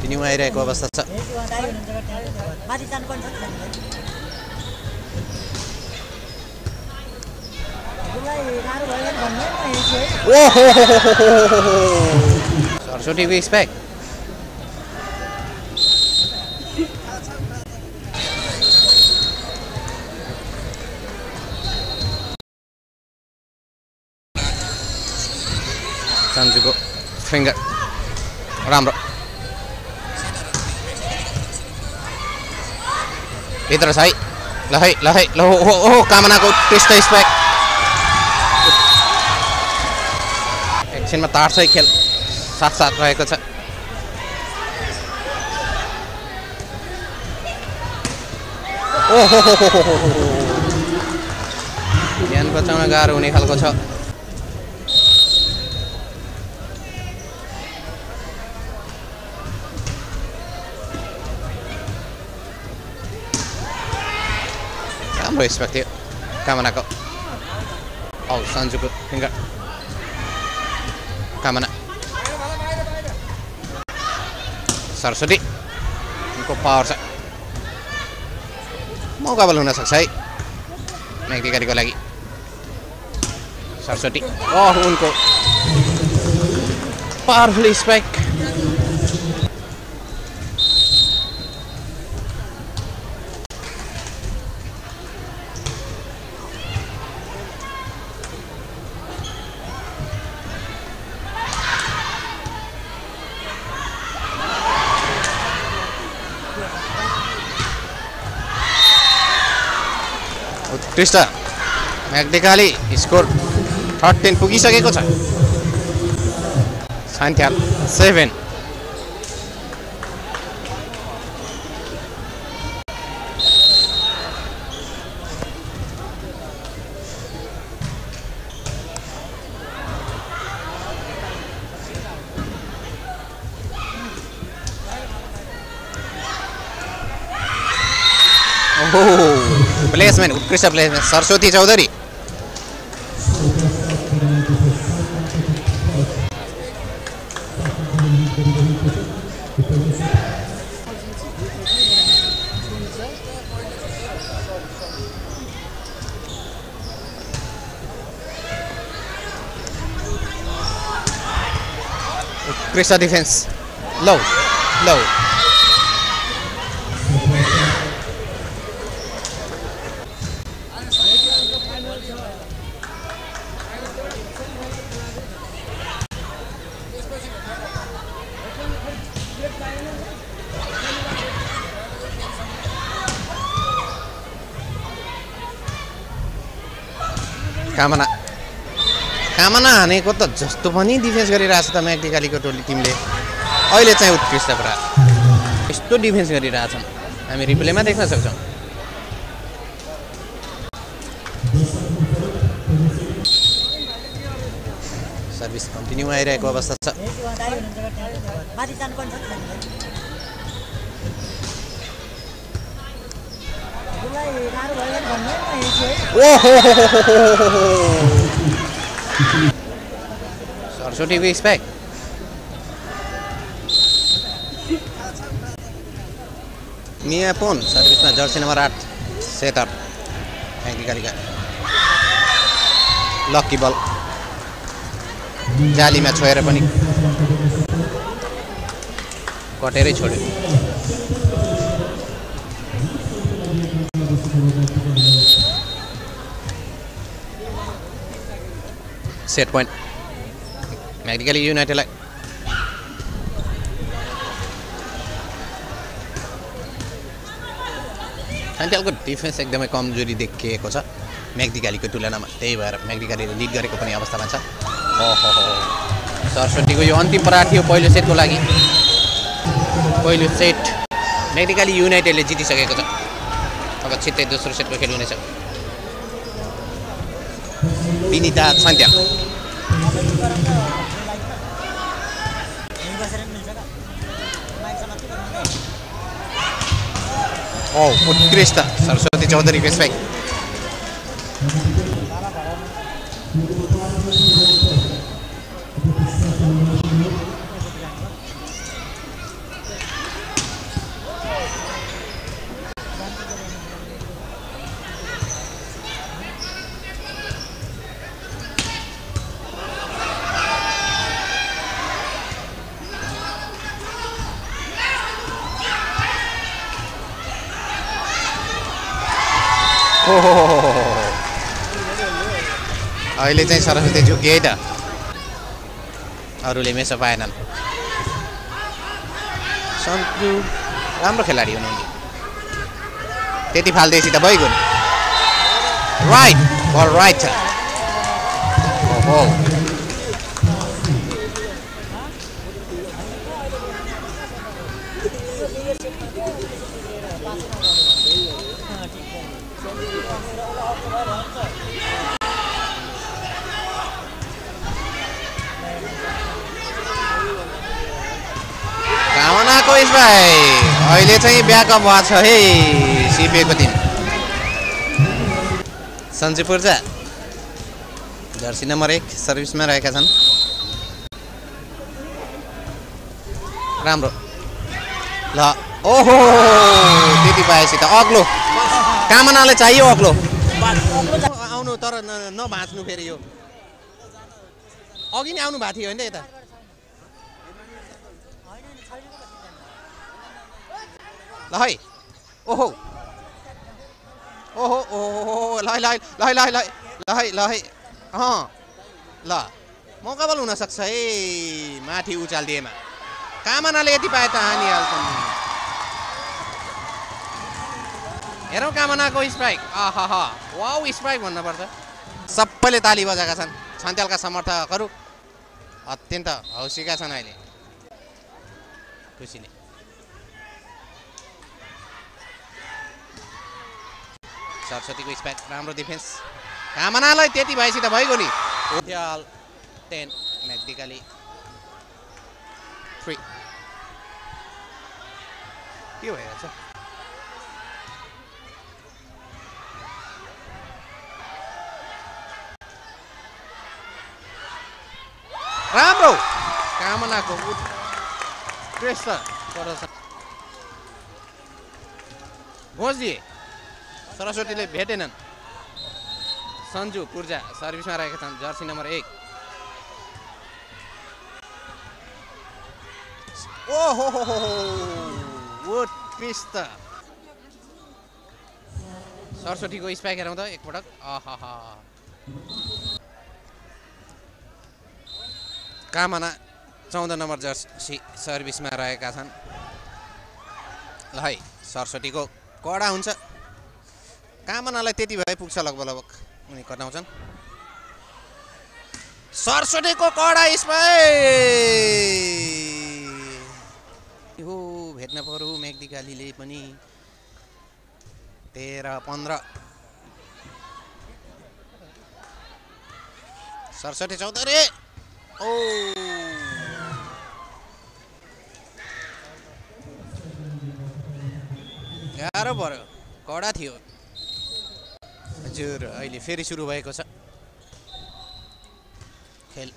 Continue आइरहेको अवस्था छ। सरस्वतीको स्पाइक सन्जुको फिङ्गर राम्रो भित्र छ है ल है ल है ल हो कामनाको उत्कृष्ट स्पाइक एकछिनमा तार्छ है खेल साथ रहेको छ। ओहो ध्यान बचाउन गाह्रो हुने खालको छ। राम्रो स्पाइक थियो कामनाको। औ सन्जुको फिङ्गर कामना सरस्वती उनको पावर छ मुकाबला हुन सक्छ है मेघदिकालीको लागि। सरस्वती उनको पावरफुल स्पाइक उत्कृष्ट मेघदिकाली स्कोर 13 पुगिसकेको छ। सान्थ्याल 7 प्लेसमेन्ट उत्कृष्ट प्लेसमेन्ट सरस्वती चौधरी उत्कृष्ट डिफेन्स लौ कामना हानेको त जस्तो पनि डिफेन्स गरिरहेछ त मेघदिकालीको टोली टिमले अहिले चाहिँ उत्कृष्ट प्रहार यस्तो डिफेन्स गरिरहेछन् हामी रिप्लेमा देख्न सक्छौँ। सर्भिस कन्टिन्यू आइरहेको अवस्था छ। सरस्वतीको स्पाइक मिया पोन सर्भिसमा जर्सी नम्बर 8 सेतर मेघदिकालीका लक्की बल जालीमा छोएर पनि कटेरै छोड्यो। सेट पोइन्ट मेघदिकाली युनाइटेडलाई। सान्थ्यालको डिफेन्स एकदमै कमजोरी देखिएको छ मेघदिकालीको तुलनामा, त्यही भएर मेघदिकालीले लिड गरेको पनि अवस्थामा छ। ओहो सरस्वतीको यो अन्तिम प्रहार थियो पहिलो सेटको लागि। पहिलो सेट मेघदिकाली युनाइटेडले जितिसकेको छ। अब छिट्टै दोस्रो सेटको खेल हुनेछ। विनिता सान्थ्याल उत्कृष्ट सरस्वती चौधरीको स्पाइक ओहो अहिले चाहिँ सरस्वती झुकिए है त अरूले मेसो पाएनन् सन्जु राम्रो खेलाडी हुनुहुन्थ्यो त्यति फाल्दैछ त भइगयो नि राइट बल राइट छ ओहो कामनाको भाइ अहिले चाहिँ ब्याकअप भएको छ है सिपिएको टिम सन्जु पूर्जा जर्सी नम्बर 1 सर्भिसमा रहेका छन् राम्रो ल ओहो त्यति पाएपछि त अग्लो कामनाले चाहियो अग्लो आउनु तर नभाँच्नु फेरि यो अघि नै आउनु भएको थियो होइन यता ल है ओहो ओहो ओहो ल ल ल ल ल ल है ल है ल मौकाबल हुनसक्छ है माथि उचालिदिएमा कामनाले यति पाए त हानिहाल्छन् हेरौँ कामनाको स्ट्राइक आहा वाउ स्ट्राइक भन्नुपर्छ सबैले ताली बजाएका छन् छन्त्यालका समर्थकहरू अत्यन्त हौसीका छन् अहिले खुसीले सरस्वतीको स्पाइक राम्रो डिफेन्स कामनालाई त्यति भएपछि त भइगयो नि 10 म्याग्दिकाली 3 के भइरहेछ राम्रो कामनाको प्रेसर घोषदिए सरस्वतीले भेटेनन् सन्जु पूर्जा सर्भिसमा रहेका छन् जर्सी नम्बर 1 ओहो वुड पिस्त सरस्वतीको स्पाइक हेरौँ त एकपटक आहा कामना 14 नम्बर जर्सी सर्भिसमा रहेका छन् ल है सरस्वतीको कडा हुन्छ कामनालाई त्यति भए पुग्छ लगभग उनी कटाउँछन् सरस्वतीको कडा स्पाइक हो भेट्न पर्यो म्याग्दिकालीले पनि 13-15 सरस्वती चौधरी ओ गाह्रो पर्यो कडा थियो हजुर अहिले फेरि सुरु भएको छ खेल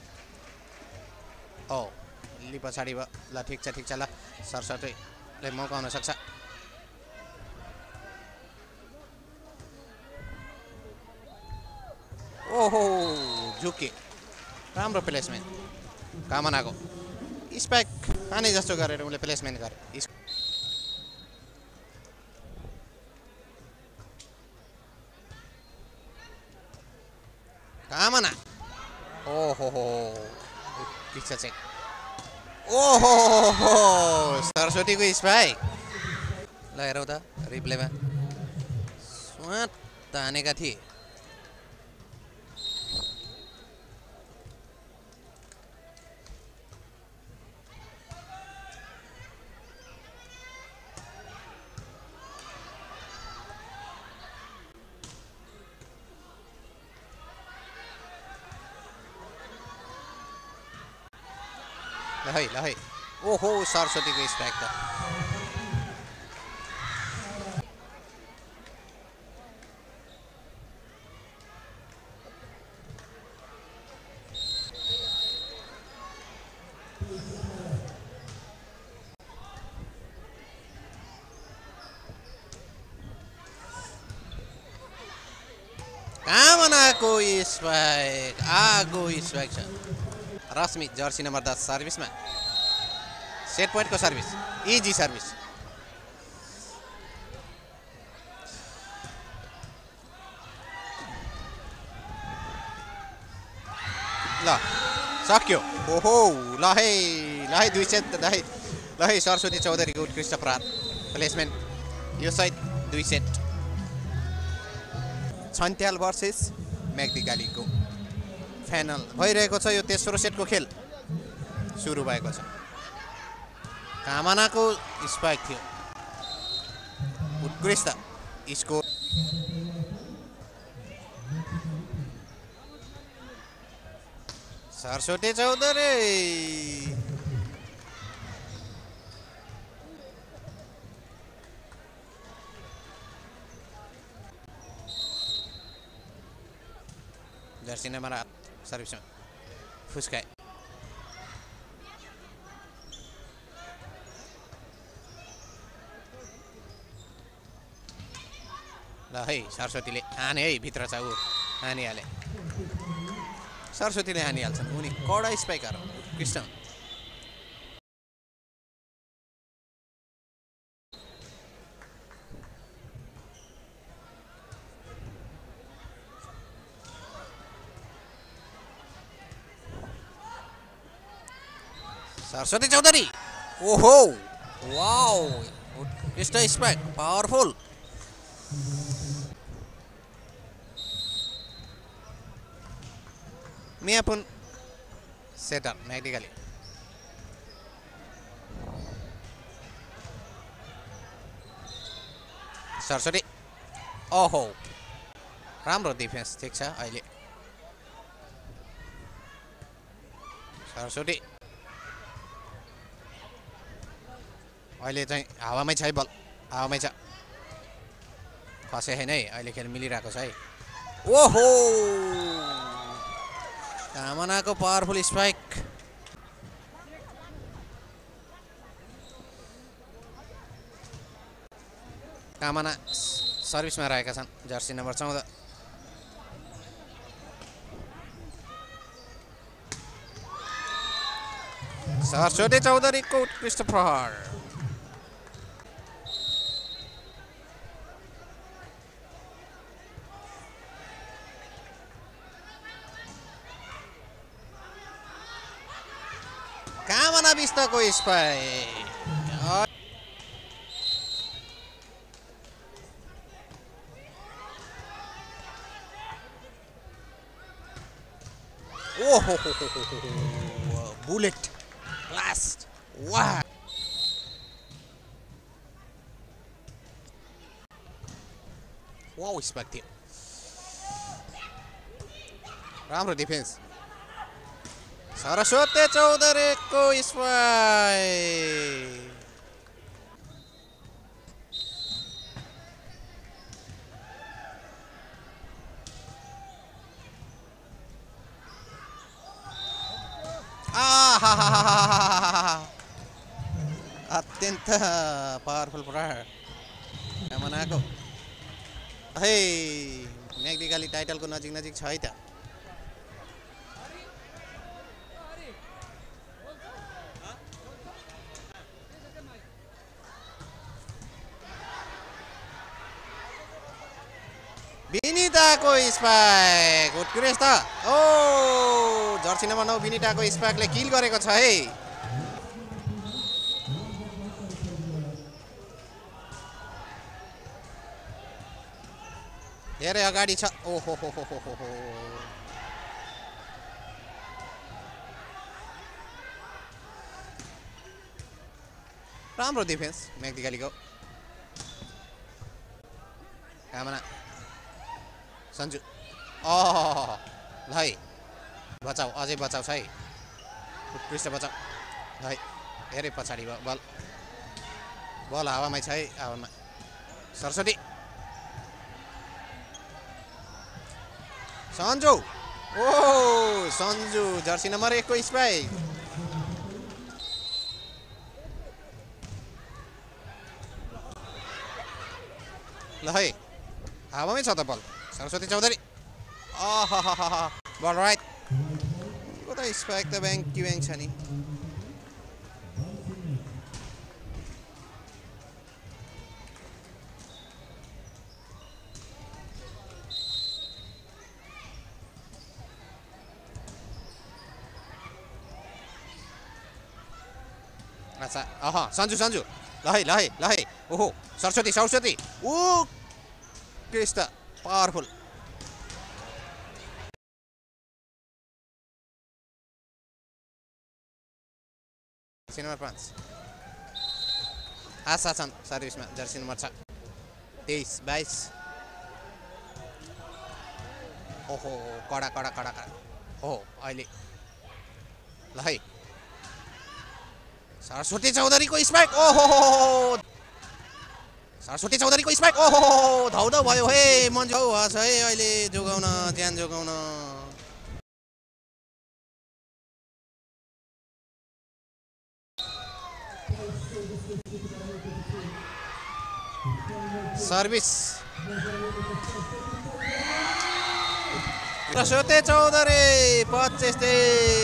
अलि पछाडि भयो ल ठिक छ ल सरस्वतीले मौका हुन सक्छ ओहो झुके राम्रो प्लेसमेन्ट कामनाको स्पाइक हाने जस्तो गरेर उनले प्लेसमेन्ट गरे कामना ओहो ठिक छ चेक ओहो सरस्वतीको स्पाइक ल हेरौँ त रिप्लेमा स्वाट तानेका थिए ल है ओहो सरस्वतीको स्ट्राइक त कामनाको स्ट्राइक आगो स्ट्राइक छ Rashmi Jersey number 10 सर्भिसमा set पोइन्टको service easy service ल सक्यो ओहो ल है 2 सेट ल है सरस्वती चौधरीको उत्कृष्ट प्रहार प्लेसमेन्ट यो सहित 2 सेट छन्त्याल भर्सेस म्याग्दीकालीको फाइनल भइरहेको छ यो तेस्रो सेटको खेल सुरु भएको छ कामनाको स्पाइक थियो उत्कृष्ट score Saraswati Chaudhary jersey number 8 सर्भिसमा फुस्काए ल है सरस्वतीले हाने है भित्र छ ऊ हानिहाले सरस्वतीले हानिहाल्छन् उनी कडा स्पाइकर कृष्ण सरस्वती चौधरी ओहो वाओ उत्कृष्ट स्पाइक पावरफुल मियापुन सेटर म्याग्दीकाली सरस्वती ओहो राम्रो डिफेन्स ठिक छ अहिले सरस्वती अहिले चाहिँ हावामै छ है बल हावामै छ खसे होइन है अहिले खेल मिलिरहेको छ है ओहो कामनाको पावरफुल स्पाइक कामना सर्भिसमा रहेका छन् जर्सी नम्बर 14 सरस्वती चौधरीको उत्कृष्ट प्रहार कामना बिस्तको स्पाइक ओहो बुलेट ब्लास्ट वाह वाउ स्पाइक थियो राम्रो डिफेन्स सरस्वती चौधरीको स्पाइक अत्यन्त पावरफुल प्रहार कामनाको है म्याग्दीकाली टाइटलको नजिक छ है त विनिताको स्पाइक उत्कृष्ट ओ जर्सी नम्बर 9 विनिताको स्पाइकले किल गरेको छ है धेरै अगाडि छ ओहो हो राम्रो डिफेन्स म्याग्दीकालीको कामना सन्जु ल है बचाऊ अझै बचाऊ छ है उत्कृष्ट बचाऊ ल है धेरै पछाडि भयो बल हावामै छ है हावामा सरस्वती सन्जु ओ सन्जु जर्सी नम्बर 1 को स्पाइक ल है हावामै छ त बल सरस्वती चौधरी बल राइट को त स्पाइक त ब्याङ्क छ नि अच्छा सन्जु सन्जु ल है ओहो सरस्वती ओ कृष्ण पावरफुल नम्बर 5 आशा छन् सर्भिसमा जर्सी नम्बर 6 23-22 ओहो कडा ओहो अहिले ल है सरस्वती चौधरीको स्पाइक ओहो सरस्वती चौधरीको स्पाइक ओहो धौधौ भयो हे मन झौ छ है अहिले जोगाउन ज्यान जोगाउन सर्भिस सरस्वती चौधरी 25-23